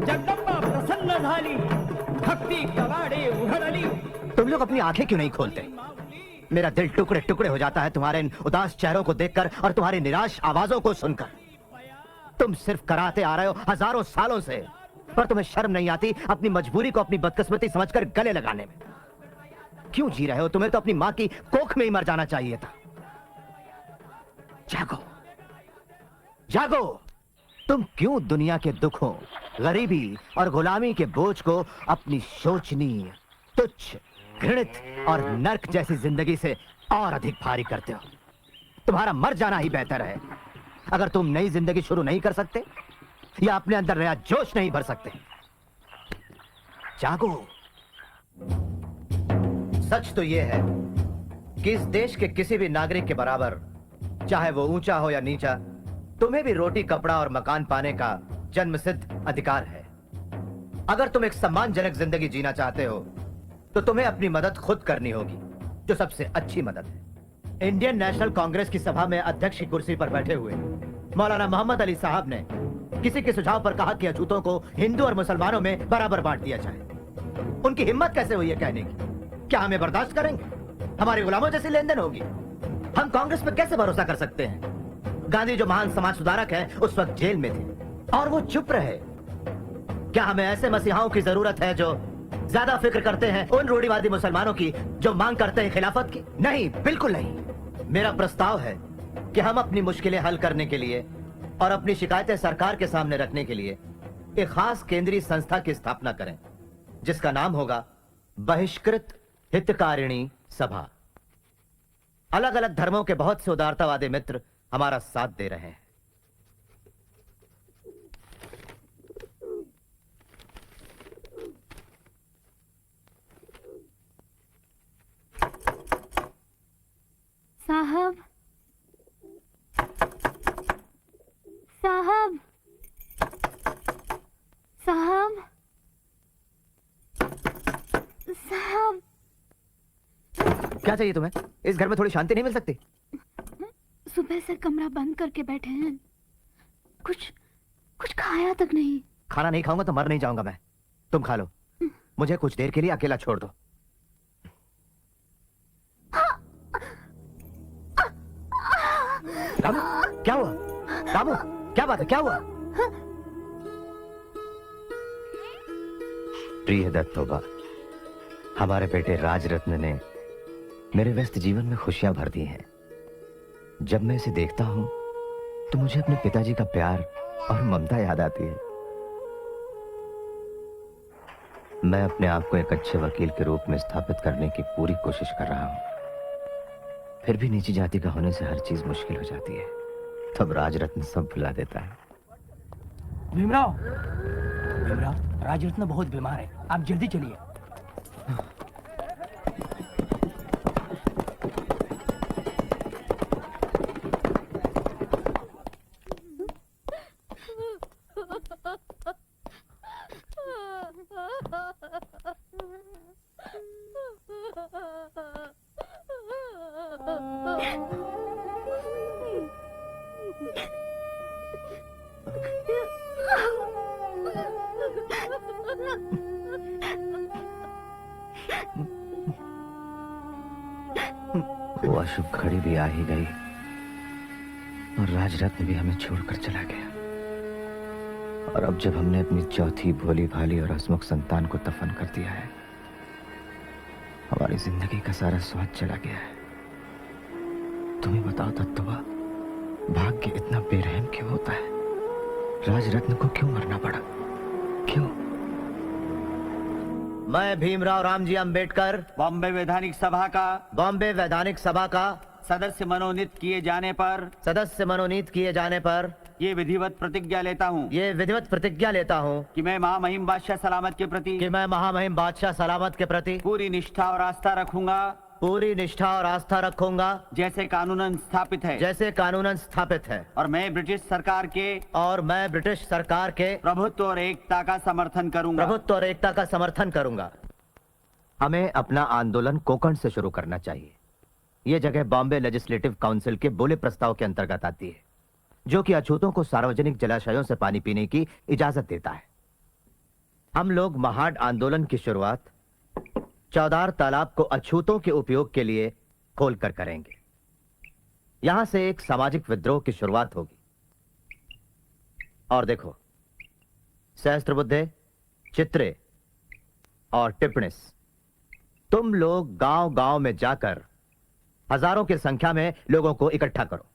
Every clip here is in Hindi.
जगदंबा प्रसन्न झाली, भक्ति कवाड़े उघडली। तुम लोग अपनी आंखें क्यों नहीं खोलते? मेरा दिल टुकड़े टुकड़े हो जाता है तुम्हारे इन उदास चेहरों को देखकर और तुम्हारी निराश आवाजों को सुनकर। तुम सिर्फ कराते आ रहे हो हजारों सालों से, पर तुम्हें शर्म नहीं आती अपनी मजबूरी को अपनी बदकिस्मती समझकर गले लगाने में? क्यों जी रहे हो? तुम्हें तो अपनी मां की कोख में ही मर जाना चाहिए था। जागो, जागो। तुम क्यों दुनिया के दुखों, गरीबी और गुलामी के बोझ को अपनी शोचनीय, तुच्छ, घृणित और नर्क जैसी जिंदगी से और अधिक भारी करते हो? तुम्हारा मर जाना ही बेहतर है। अगर तुम नई जिंदगी शुरू नहीं कर सकते या अपने अंदर नया जोश नहीं भर सकते, जागो। सच तो यह है कि इस देश के किसी भी नागरिक के बराबर, चाहे वो ऊंचा हो या नीचा, तुम्हें भी रोटी, कपड़ा और मकान पाने का जन्मसिद्ध अधिकार है। अगर तुम एक सम्मानजनक जिंदगी जीना चाहते हो तो तुम्हें अपनी मदद खुद करनी होगी, जो सबसे अच्छी मदद है। इंडियन नेशनल कांग्रेस की सभा में अध्यक्ष की कुर्सी पर बैठे हुए मौलाना मोहम्मद अली साहब ने किसी के सुझाव पर कहा कि अछूतों को हिंदू और मुसलमानों में बराबर बांट दिया जाए। उनकी हिम्मत कैसे हुई है कहने की? क्या हमें बर्दाश्त करेंगे? हमारे गुलामों जैसी लेनदेन होगी? हम कांग्रेस पर कैसे भरोसा कर सकते हैं? गांधी जो महान समाज सुधारक है उस वक्त जेल में थे और वो चुप रहे। क्या हमें ऐसे मसीहाओं की जरूरत है जो ज्यादा फिक्र करते हैं उन रूढ़िवादी मुसलमानों की जो मांग करते हैं खिलाफत की? नहीं, बिल्कुल नहीं। मेरा प्रस्ताव है कि हम अपनी मुश्किलें हल करने के लिए और अपनी शिकायतें सरकार के सामने रखने के लिए एक खास केंद्रीय संस्था की स्थापना करें, जिसका नाम होगा बहिष्कृत हितकारिणी सभा। अलग अलग धर्मों के बहुत से उदारतावादी मित्र हमारा साथ दे रहे हैं। साहब, साहब, साहब, साहब। क्या चाहिए तुम्हें? इस घर में थोड़ी शांति नहीं मिल सकती? सुबह से कमरा बंद करके बैठे हैं, कुछ खाया तक नहीं। खाना नहीं खाऊंगा तो मर नहीं जाऊंगा मैं। तुम खा लो, मुझे कुछ देर के लिए अकेला छोड़ दो। रामू, क्या हुआ? रामू, क्या बात है? क्या हुआ? प्रिय दत्तोबा, हमारे बेटे राजरत्न ने मेरे व्यस्त जीवन में खुशियां भर दी हैं। जब मैं इसे देखता हूं तो मुझे अपने पिताजी का प्यार और ममता याद आती है। मैं अपने आप को एक अच्छे वकील के रूप में स्थापित करने की पूरी कोशिश कर रहा हूं, फिर भी नीची जाति का होने से हर चीज मुश्किल हो जाती है। तब राजरत्न सब भुला देता है। भीमराव, राजरत्न बहुत बीमार है, आप जल्दी चलिए। वो अशुभ घड़ी भी आ ही गई और राजरत्न भी हमें छोड़कर चला गया। और अब जब हमने अपनी चौथी भोली भाली और हंसमुख संतान को दफन कर दिया है, हमारी जिंदगी का सारा स्वाद चला गया है। तुम्हें बताओ दत्तोबा, भाग्य इतना बेरहम क्यों होता है? राजरत्न को क्यों मरना पड़ा? क्यों? मैं भीमराव रामजी अंबेडकर बॉम्बे वैधानिक सभा का सदस्य मनोनीत किए जाने पर ये विधिवत प्रतिज्ञा लेता हूँ कि मैं महामहिम बादशाह सलामत के प्रति पूरी निष्ठा और आस्था रखूंगा जैसे कानूनन स्थापित है। और मैं ब्रिटिश सरकार के प्रभुत्व और एकता का समर्थन करूंगा। हमें अपना आंदोलन कोंकण से शुरू करना चाहिए। ये जगह बॉम्बे लेजिस्लेटिव काउंसिल के बोले प्रस्ताव के अंतर्गत आती है, जो कि अछूतों को सार्वजनिक जलाशयों से पानी पीने की इजाजत देता है। हम लोग महाड आंदोलन की शुरुआत चौदार तालाब को अछूतों के उपयोग के लिए खोलकर करेंगे। यहां से एक सामाजिक विद्रोह की शुरुआत होगी। और देखो, सहस्त्रबुद्धे, चित्रे और टिप्पणिस, तुम लोग गांव गांव में जाकर हजारों की संख्या में लोगों को इकट्ठा करो।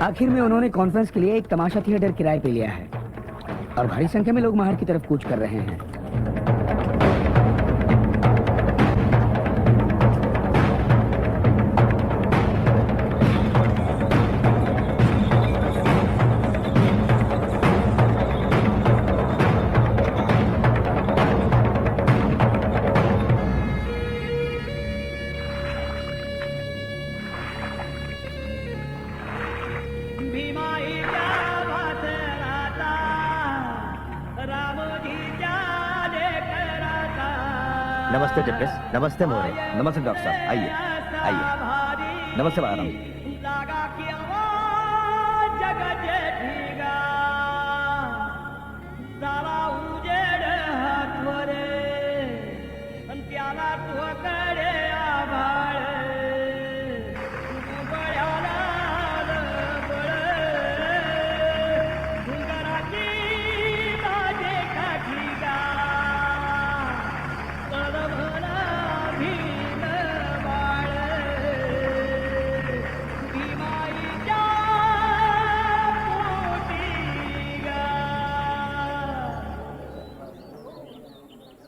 आखिर में उन्होंने कॉन्फ्रेंस के लिए एक तमाशा थिएटर किराए पे लिया है और भारी संख्या में लोग महाड की तरफ कूच कर रहे हैं। नमस्ते टिप्पणिस। नमस्ते मोरे। नमस्ते डॉक्टर साहब, आइए आइए। नमस्ते बाराम।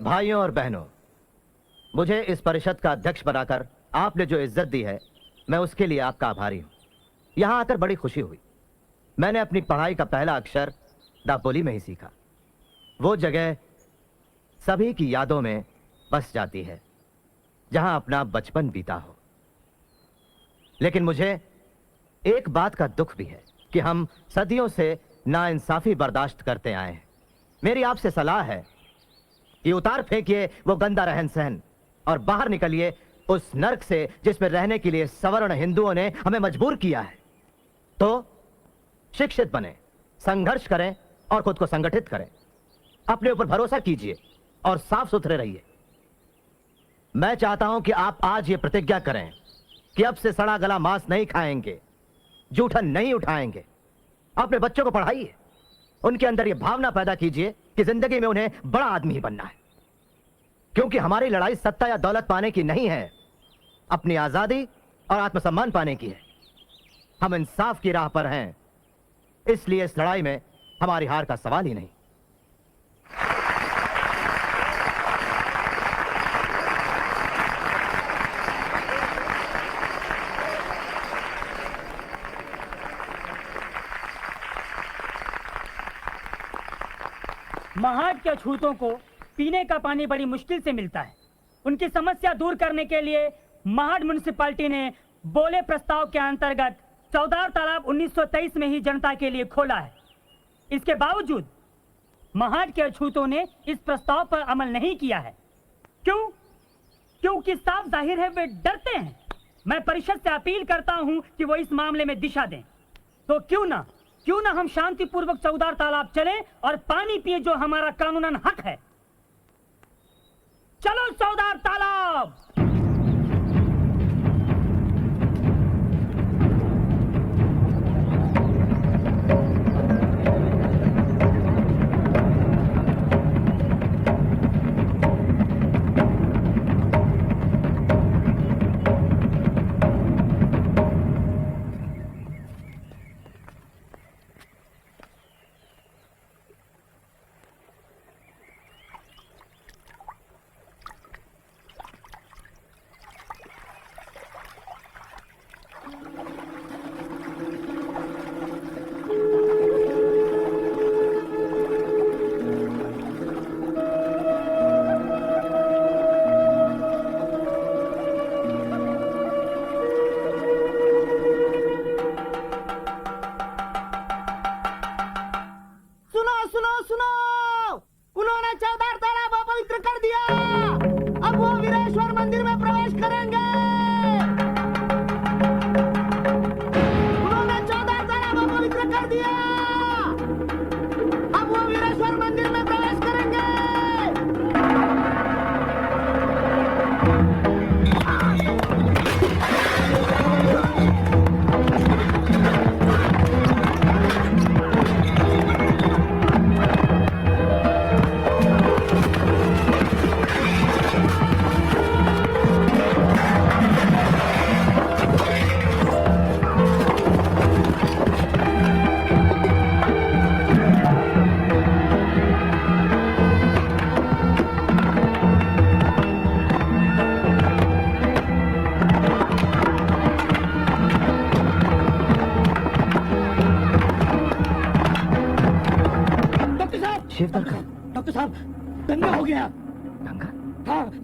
भाइयों और बहनों, मुझे इस परिषद का अध्यक्ष बनाकर आपने जो इज्जत दी है, मैं उसके लिए आपका आभारी हूं। यहां आकर बड़ी खुशी हुई। मैंने अपनी पढ़ाई का पहला अक्षर दापोली में ही सीखा। वो जगह सभी की यादों में बस जाती है जहां अपना बचपन बीता हो। लेकिन मुझे एक बात का दुख भी है कि हम सदियों से नाइंसाफी बर्दाश्त करते आए हैं। मेरी आपसे सलाह है कि उतार फेंकिए वो गंदा रहन सहन और बाहर निकलिए उस नर्क से जिसमें रहने के लिए सवर्ण हिंदुओं ने हमें मजबूर किया है। तो शिक्षित बने, संघर्ष करें और खुद को संगठित करें। अपने ऊपर भरोसा कीजिए और साफ सुथरे रहिए। मैं चाहता हूं कि आप आज ये प्रतिज्ञा करें कि अब से सड़ा गला मांस नहीं खाएंगे, जूठन नहीं उठाएंगे। अपने बच्चों को पढ़ाइए, उनके अंदर ये भावना पैदा कीजिए कि जिंदगी में उन्हें बड़ा आदमी ही बनना है। क्योंकि हमारी लड़ाई सत्ता या दौलत पाने की नहीं है, अपनी आजादी और आत्मसम्मान पाने की है। हम इंसाफ की राह पर हैं, इसलिए इस लड़ाई में हमारी हार का सवाल ही नहीं। महाड के अछूतों को पीने का पानी बड़ी मुश्किल से मिलता है। उनकी समस्या दूर करने के लिए महाड म्युनिसिपैलिटी ने बोले प्रस्ताव के अंतर्गत चौदार तालाब 1923 में ही जनता के लिए खोला है। इसके बावजूद महाड के अछूतों ने इस प्रस्ताव पर अमल नहीं किया है। क्यों? क्योंकि साफ जाहिर है वे डरते हैं। मैं परिषद से अपील करता हूं कि वो इस मामले में दिशा दें। तो क्यों ना हम शांतिपूर्वक चौदार तालाब चले और पानी पिए, जो हमारा कानूनन हक है। चलो चौदार तालाब।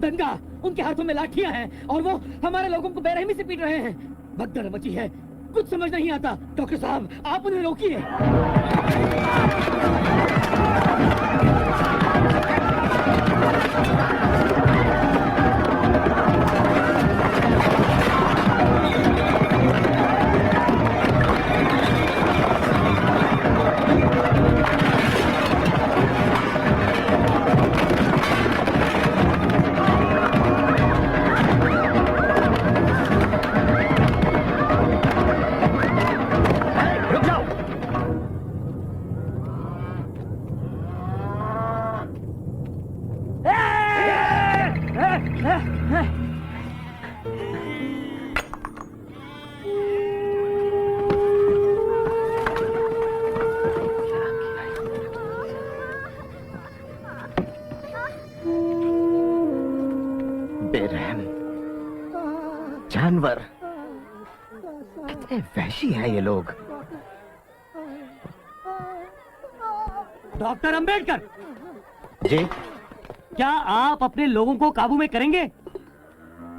दंगा, उनके हाथों में लाठियां हैं और वो हमारे लोगों को बेरहमी से पीट रहे हैं। भगदड़ मची है, कुछ समझ नहीं आता। डॉक्टर साहब, आप उन्हें रोकिए। रुक जाओ। बेरहम जानवर, कितने वहशी हैं ये लोग। डॉक्टर अंबेडकर, जी, क्या आप अपने लोगों को काबू में करेंगे?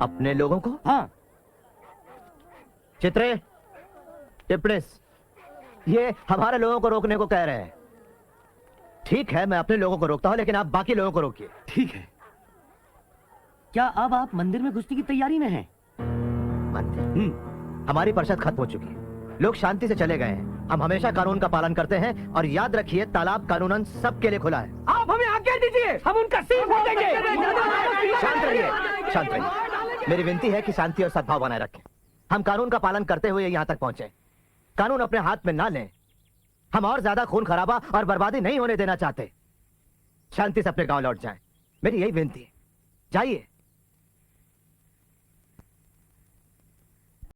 अपने लोगों को? हाँ। चित्रे, टिप्रिस, ये हमारे लोगों को रोकने को कह रहे हैं। ठीक है, मैं अपने लोगों को रोकता हूं, लेकिन आप बाकी लोगों को रोकिए। ठीक है। क्या अब आप मंदिर में घुसने की तैयारी में हैं? मंदिर? हमारी परिषद खत्म हो चुकी है, लोग शांति से चले गए हैं। हम हमेशा कानून का पालन करते हैं और याद रखिए, तालाब कानूनन सबके लिए खुला है। आप हमें आज्ञा दीजिए, हम उनका सिर फोड़ देंगे। शांत रहिए, शांत रहिए। मेरी विनती है कि शांति और सद्भाव बनाए रखें। हम कानून का पालन करते हुए यहाँ तक पहुंचे। कानून अपने हाथ में ना लें। हम और ज्यादा खून खराबा और बर्बादी नहीं होने देना चाहते। शांति से अपने गांव लौट जाएं। मेरी यही विनती है। जाइए।